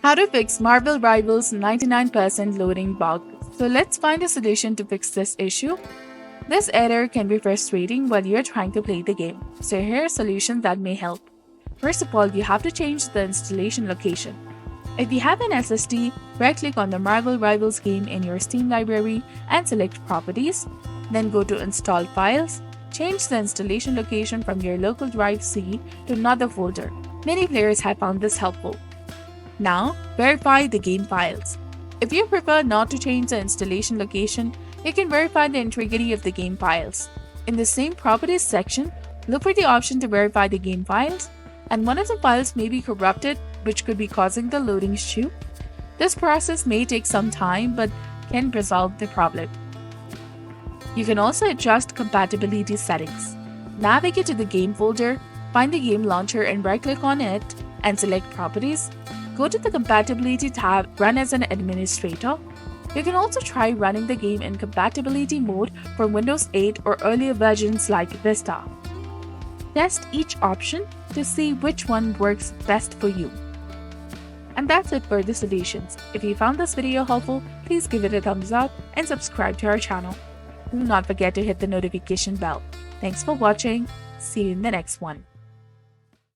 How to fix Marvel Rivals 99% loading bug. So let's find a solution to fix this issue. This error can be frustrating while you're trying to play the game. So here are solutions that may help. First of all, you have to change the installation location. If you have an SSD, right-click on the Marvel Rivals game in your Steam library and select Properties. Then go to Install Files. Change the installation location from your local drive C to another folder. Many players have found this helpful. Now, verify the game files. If you prefer not to change the installation location, you can verify the integrity of the game files. In the same Properties section, look for the option to verify the game files, and one of the files may be corrupted, which could be causing the loading issue. This process may take some time but can resolve the problem. You can also adjust compatibility settings. Navigate to the game folder, find the game launcher and right-click on it and select Properties. Go to the Compatibility tab, Run as an administrator. You can also try running the game in compatibility mode for Windows 8 or earlier versions like Vista. Test each option to see which one works best for you. And that's it for the solutions. If you found this video helpful, please give it a thumbs up and subscribe to our channel. Do not forget to hit the notification bell. Thanks for watching. See you in the next one.